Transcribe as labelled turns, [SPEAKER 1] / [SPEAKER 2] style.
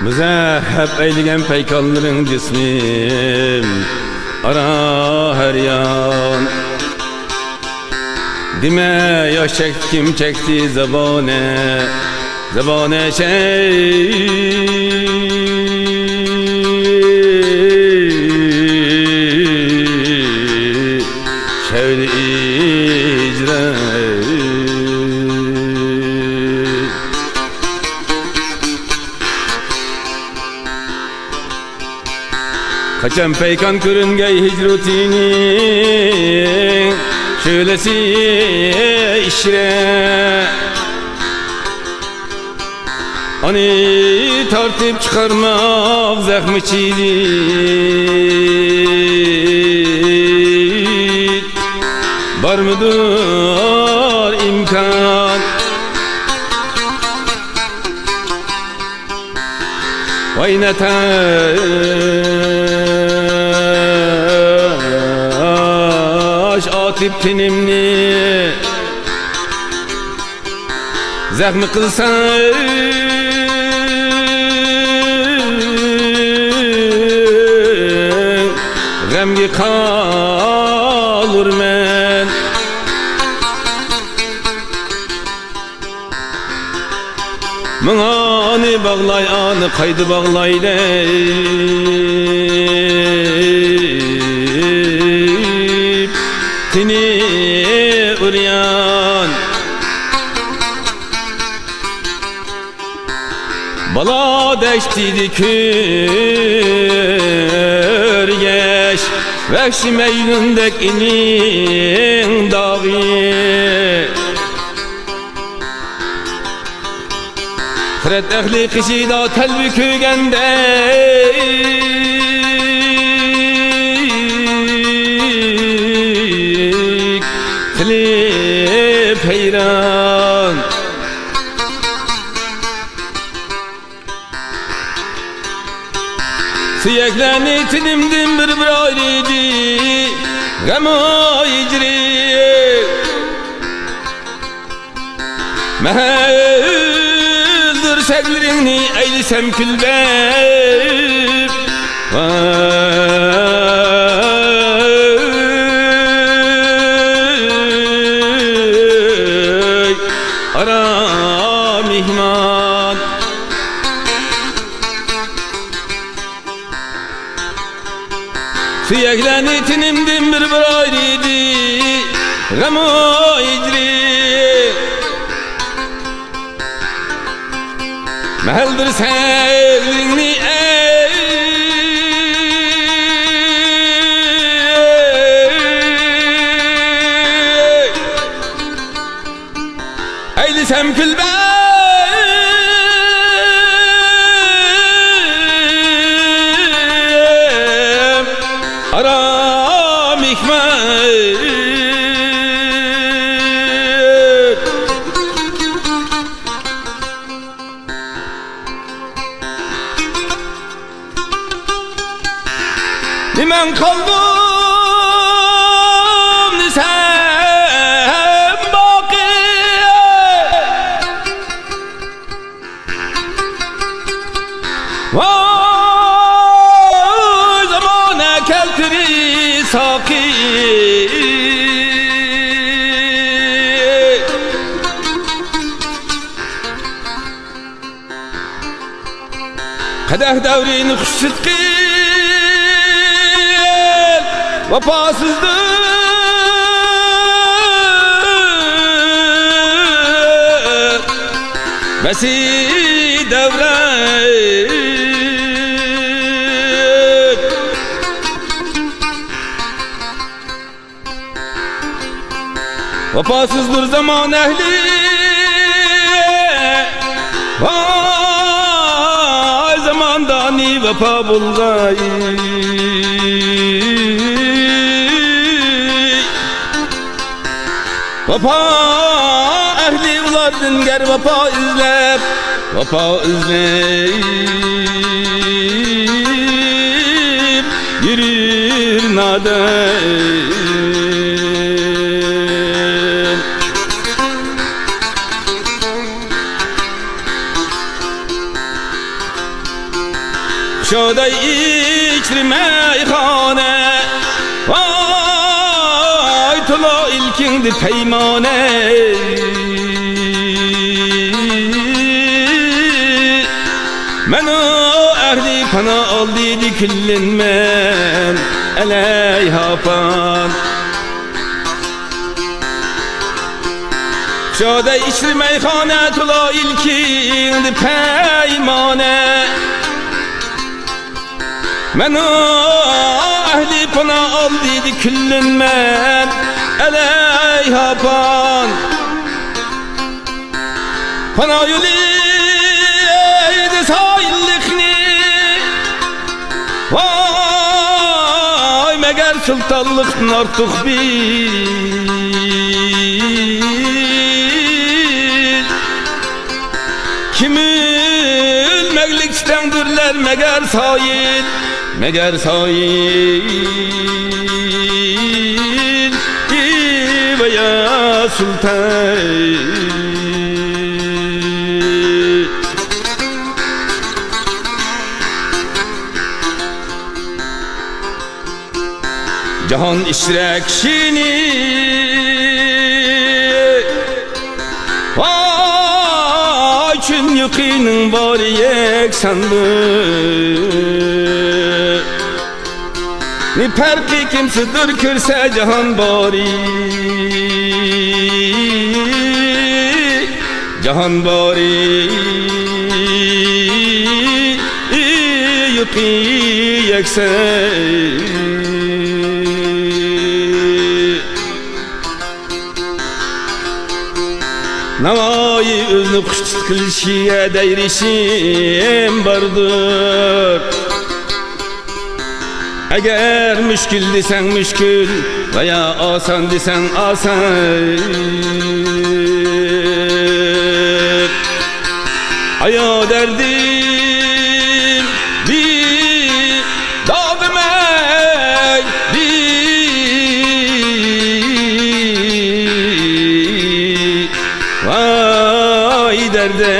[SPEAKER 1] Müzehheb eyligen peykanların cismim ara her yan. Dime yaş çekti kim çekti zebane şevri icra. Kaçan peykan kürüngey hicrutinin şölesi işre. Ani tartip çıkarmak zahmi çiğdir. Var mıdır imkan? Vay ne taş atıp tinimni zahmi kılsan, gamgi kalır men. Mıngani bağlay anı kaydı bağlay deyip tini uryan. Bala deştiydi kürgeş vehşi meylündek inin dağı. Fred ehli kişida telvi kügende Tilip heyran. Siyeklerini tinimdim bir ayrıydı gam-o icri. Mehildir şeklerini eylisem külbep. Vay ara mihman. Siyeklerini tinimdim bir ayrıydı gam-o icri. Meheldir sevdiğini eylisem külbep. Aram hikmet nimen kaldım nisem baki. Vay zamane keltiri saki. Kadeh devrini kuş sıdkı vefasızdır. Besi devlet vefasızdır zaman ehli. Vay zamandani vefa bulgay. Vapa ehli ulardın ger vapa izlep, vapa izleyip yürür nadem. Şaday içri meyhane, vay tola ilkindi peymane. Men o ehli pana aldıydı küllinmen eleyhapan. Şaday içri meyhane, tola ilkindi peymane. Men o ehli pana aldıydı küllinmen eleyhapan. Pana yoliydi sahillikni, vay meğer sultanlıkın artık bir. Kimi ülmekliktendirler meğer sahil, meğer sahil veya sultan. Cahan işrek şini, vay çün yıkının var yeksandır. Ni perki kimsidir kürse cahan bari, cahan bari yıkı yeksen. Navayı özünü kuştut kılışıya deyrişim vardır. Eğer müşkül desen müşkül veya asan desen asan. Aya derdim bir dağdım ey bir. Vay derde